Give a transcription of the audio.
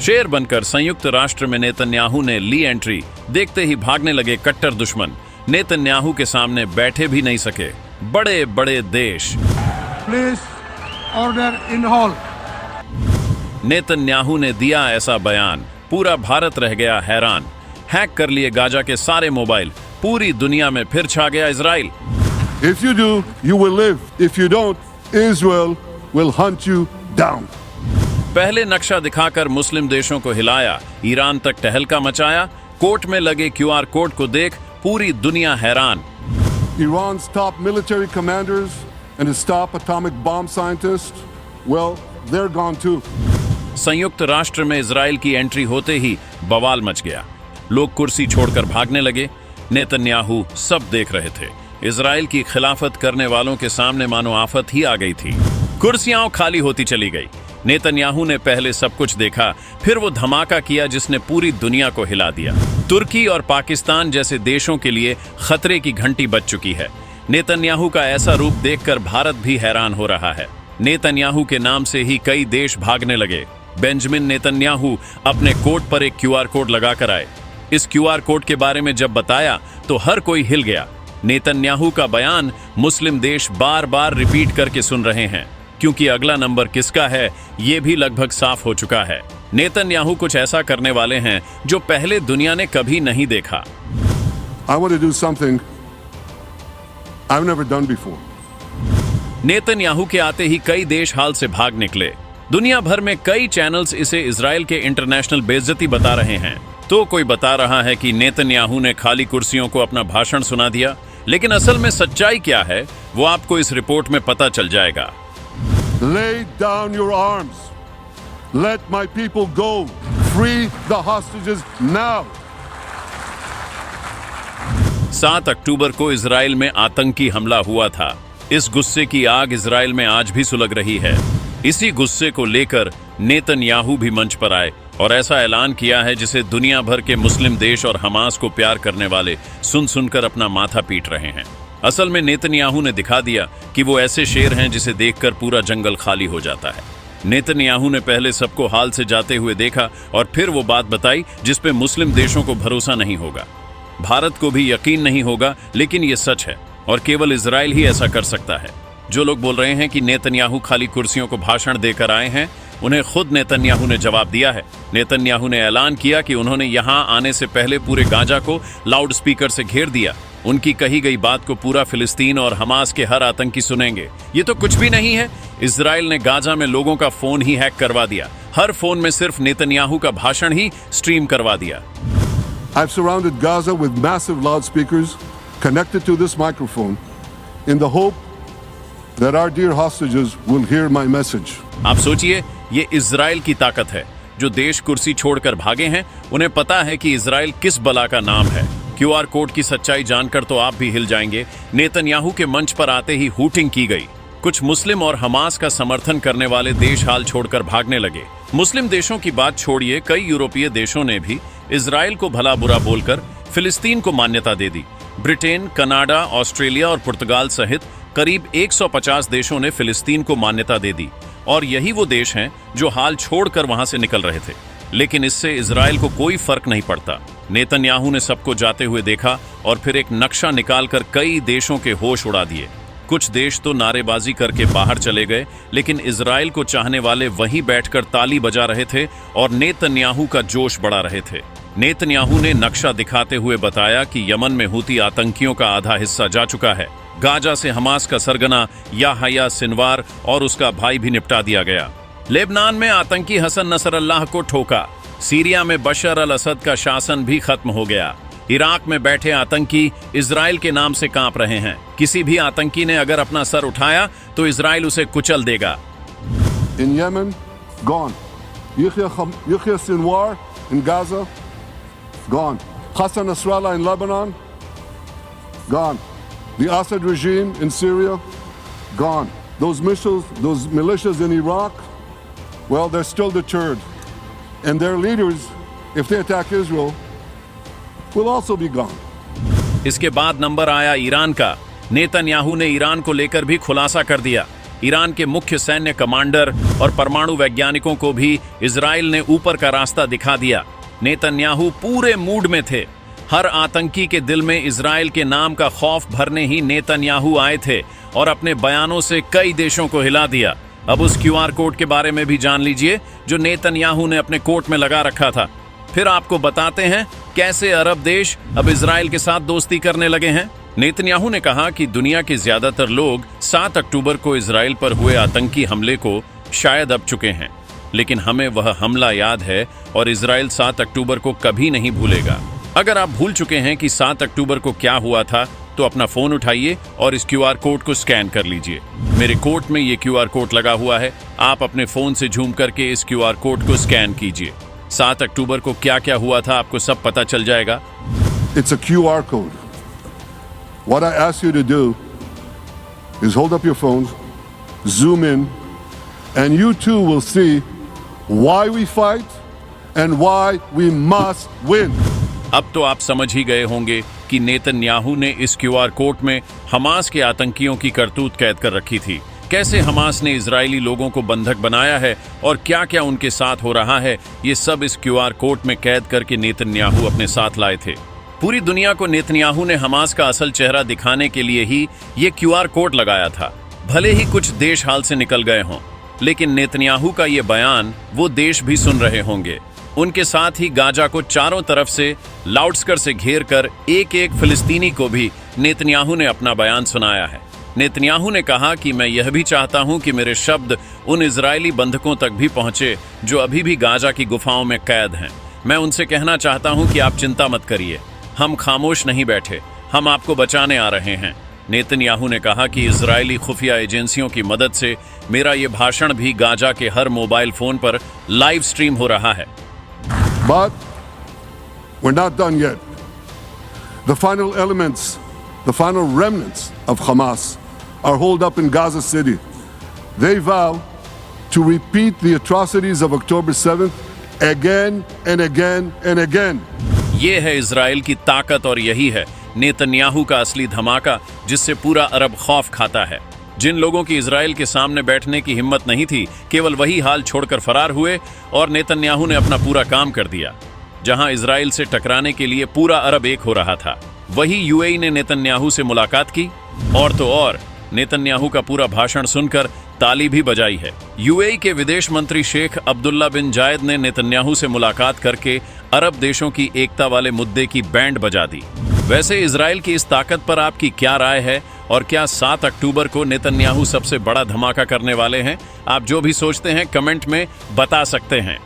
शेर बनकर संयुक्त राष्ट्र में नेतन्याहू ने ली एंट्री, देखते ही भागने लगे कट्टर दुश्मन। नेतन्याहू के सामने बैठे भी नहीं सके बड़े बड़े देश। Please order in hall. Netanyahu ने दिया ऐसा बयान, पूरा भारत रह गया हैरान। हैक कर लिए गाजा के सारे मोबाइल, पूरी दुनिया में फिर छा गया Israel. If you do, you will live. If you don't, Israel will hunt you down. पहले नक्शा दिखाकर मुस्लिम देशों को हिलाया, ईरान तक टहलका मचाया। कोर्ट में लगे QR कोड को देख पूरी दुनिया हैरान। Iran's top military commanders and his top atomic bomb scientists, well, they're gone too. संयुक्त राष्ट्र में इजराइल की एंट्री होते ही बवाल मच गया। लोग कुर्सी छोड़कर भागने लगे। नेतन्याहू सब देख रहे थे। इजराइल की खिलाफत करने वालों के सामने मानो आफत ही आ गई थी। कुर्सियां खाली होती चली गई। नेतन्याहू ने पहले सब कुछ देखा, फिर वो धमाका किया जिसने पूरी दुनिया को हिला दिया। तुर्की और पाकिस्तान जैसे देशों के लिए खतरे की घंटी बज चुकी है। नेतन्याहू का ऐसा रूप देखकर भारत भी हैरान हो रहा है। नेतन्याहू के नाम से ही कई देश भागने लगे। बेंजामिन नेतन्याहू अपने कोट पर एक QR कोड लगाकर आए। इस QR कोड के बारे में जब बताया तो हर कोई हिल गया। नेतन्याहू का बयान मुस्लिम देश बार बार रिपीट करके सुन रहे हैं, क्योंकि अगला नंबर किसका है ये भी लगभग साफ हो चुका है। नेतन्याहू कुछ ऐसा करने वाले हैं जो पहले दुनिया ने कभी नहीं देखा। I want to do something I've never done before. Netanyahu के आते ही कई देश हाल से भाग निकले। दुनिया भर में कई चैनल्स इसे इजराइल के इंटरनेशनल बेइज्जती बता रहे हैं। तो कोई बता रहा है कि नेतन्याहू ने खाली कुर्सियों को अपना भाषण सुना दिया, लेकिन असल में सच्चाई क्या है वो आपको इस रिपोर्ट में पता चल जाएगा। Lay down your arms. Let my people go. Free the hostages now. 7 अक्टूबर को इजराइल में आतंकी हमला हुआ था। इस गुस्से की आग इजराइल में आज भी सुलग रही है। इसी गुस्से को लेकर नेतन्याहू भी मंच पर आए और ऐसा ऐलान किया है जिसे दुनिया भर के मुस्लिम देश और हमास को प्यार करने वाले सुन सुनकर अपना माथा पीट रहे हैं। असल में नेतन्याहू ने दिखा दिया कि वो ऐसे शेर हैं जिसे देखकर पूरा जंगल खाली हो जाता है। नेतन्याहू ने पहले सबको हाल से जाते हुए देखा और फिर वो बात बताई जिस पे मुस्लिम देशों को भरोसा नहीं होगा, भारत को भी यकीन नहीं होगा, लेकिन ये सच है और केवल इजराइल ही ऐसा कर सकता है। जो लोग बोल रहे हैं कि नेतन्याहू खाली कुर्सियों को भाषण देकर आए हैं, उन्हें खुद नेतन्याहू ने जवाब दिया है। नेतन्याहू ने ऐलान किया कि उन्होंने यहां आने से पहले पूरे गाजा को लाउड स्पीकर से घेर दिया। उनकी कही गई बात को पूरा फिलिस्तीन और हमास के हर आतंकी सुनेंगे। ये तो कुछ भी नहीं है। इजराइल ने गाजा में लोगों का फोन ही हैक करवा दिया। हर फोन में सिर्फ नेतन्याहू का भाषण ही स्ट्रीम करवा दिया। I've surrounded Gaza with massive loudspeakers connected to this microphone in the hope that our dear hostages will hear my message. आप सोचिए, ये इजराइल की ताकत है। जो देश कुर्सी छोड़कर भागे हैं, उन्हें पता है कि इजराइल किस बला का नाम है। QR कोड की सच्चाई जानकर तो आप भी हिल जाएंगे। नेतन्याहू के मंच पर आते ही हूटिंग की गई। कुछ मुस्लिम और हमास का समर्थन करने वाले देश हाल छोड़कर भागने लगे। मुस्लिम देशों की बात छोड़िए, कई यूरोपीय देशों ने भी इजराइल को भला बुरा बोलकर फिलिस्तीन को मान्यता दे दी। ब्रिटेन, कनाडा, ऑस्ट्रेलिया और पुर्तगाल सहित करीब 150 देशों ने फिलिस्तीन को मान्यता दे दी और यही वो देश हैं जो हाल छोड़कर वहां से निकल रहे थे। लेकिन इससे इजराइल को कोई फर्क नहीं पड़ता। नेतन्याहू ने सबको जाते हुए देखा और फिर एक नक्शा निकालकर कई देशों के होश उड़ा दिए। कुछ देश तो नारेबाजी करके बाहर चले गए, लेकिन इजराइल को चाहने वाले वहीं बैठकर ताली बजा रहे थे और नेतन्याहू का जोश बढ़ा रहे थे। नेतन्याहू ने नक्शा दिखाते हुए बताया कि यमन में हुती आतंकियों का आधा हिस्सा जा चुका है। गाजा से हमास का सरगना याहया सिनवार और उसका भाई भी निपटा दिया गया। लेबनान में आतंकी हसन नसरल्लाह को ठोका। सीरिया में बशर अल असद का शासन भी खत्म हो गया। इराक में बैठे आतंकी इजराइल के नाम से कांप रहे हैं। किसी भी आतंकी ने अगर अपना सर उठाया तो इजराइल उसे कुचल देगा। In Yemen, gone. Yahya Sinwar in Gaza, gone. Hassan Nasrallah in Lebanon, gone. The Assad regime in Syria, gone. Those militias in Iraq, well, they're still deterred. And their leaders, if they attack Israel, will also be gone. इसके बाद number आया Iran का। Netanyahu ने Iran को लेकर भी खुलासा कर दिया। ईरान के मुख्य सैन्य कमांडर और परमाणु वैज्ञानिकों को भी इजराइल ने ऊपर का रास्ता दिखा दिया। नेतन्याहू पूरे मूड में थे। हर आतंकी के दिल में इजराइल के नाम का खौफ भरने ही नेतन्याहू आए थे और अपने बयानों से कई देशों को हिला दिया। अब उस क्यूआर कोड के बारे में भी जान लीजिए जो नेतन्याहू ने अपने कोट में लगा रखा था। फिर आपको बताते हैं कैसे अरब देश अब इजराइल के साथ दोस्ती करने लगे हैं। नेतन्याहू ने कहा कि दुनिया के ज्यादातर लोग 7 अक्टूबर को इजराइल पर हुए आतंकी हमले को शायद अब चुके हैं, लेकिन हमें वह हमला याद है और इजराइल 7 अक्टूबर को कभी नहीं भूलेगा। अगर आप भूल चुके हैं कि 7 अक्टूबर को क्या हुआ था तो अपना फोन उठाइए और इस क्यूआर कोड को स्कैन कर लीजिए। मेरे कोट में ये क्यूआर कोड लगा हुआ है। आप अपने फोन से झूम करके इस क्यूआर कोड को स्कैन कीजिए। 7 अक्टूबर को क्या क्या हुआ था आपको सब पता चल जाएगा। It's a QR code. What I ask you to do is hold up your phones, zoom in, and you too will see why we fight and why we must win. अब तो आप समझ ही गए होंगे कि नेतन्याहू ने इस QR code में हमास के आतंकियों की करतूत कैद कर रखी थी। कैसे हमास ने इजरायली लोगों को बंधक बनाया है और क्या क्या उनके साथ हो रहा है, ये सब इस क्यूआर कोड में कैद करके नेतन्याहू अपने साथ लाए थे। पूरी दुनिया को नेतन्याहू ने हमास का असल चेहरा दिखाने के लिए ही ये क्यूआर कोड लगाया था। भले ही कुछ देश हाल से निकल गए हों, लेकिन नेतन्याहू का ये बयान वो देश भी सुन रहे होंगे। उनके साथ ही गाजा को चारों तरफ से लाउडस्पीकर से घेर कर एक एक फिलिस्तीनी को भी नेतन्याहू ने अपना बयान सुनाया है। नेतन्याहू ने कहा कि मैं यह भी चाहता हूं कि मेरे शब्द उन इजरायली बंधकों तक भी पहुंचे जो अभी भी गाजा की गुफाओं में कैद हैं। मैं उनसे कहना चाहता हूं कि आप चिंता मत करिए, हम खामोश नहीं बैठे, हम आपको बचाने आ रहे हैं। नेतन्याहू ने कहा कि इजरायली खुफिया एजेंसियों की मदद से मेरा ये भाषण भी गाजा के हर मोबाइल फोन पर लाइव स्ट्रीम हो रहा है। But we're not done yet. The final elements, the final remnants of Hamas are holed up in Gaza City. They vow to repeat the atrocities of October 7th again and again and again. ये है Israel की ताकत और यही है Netanyahu का असली धमाका जिससे पूरा अरब खौफ खाता है। जिन लोगों की इजराइल के सामने बैठने की हिम्मत नहीं थी, केवल वही हाल छोड़कर फरार हुए और नेतन्याहू ने अपना पूरा काम कर दिया। जहां इजराइल से टकराने के लिए पूरा अरब एक हो रहा था, वही यूएई ने नेतन्याहू से मुलाकात की और तो और नेतन्याहू का पूरा भाषण सुनकर ताली भी बजाई है। यूएई के विदेश मंत्री शेख अब्दुल्ला बिन जायद ने नेतन्याहू से मुलाकात करके अरब देशों की एकता वाले मुद्दे की बैंड बजा दी। वैसे इजराइल की इस ताकत पर आपकी क्या राय है और क्या 7 अक्टूबर को नेतन्याहू सबसे बड़ा धमाका करने वाले हैं? आप जो भी सोचते हैं कमेंट में बता सकते हैं।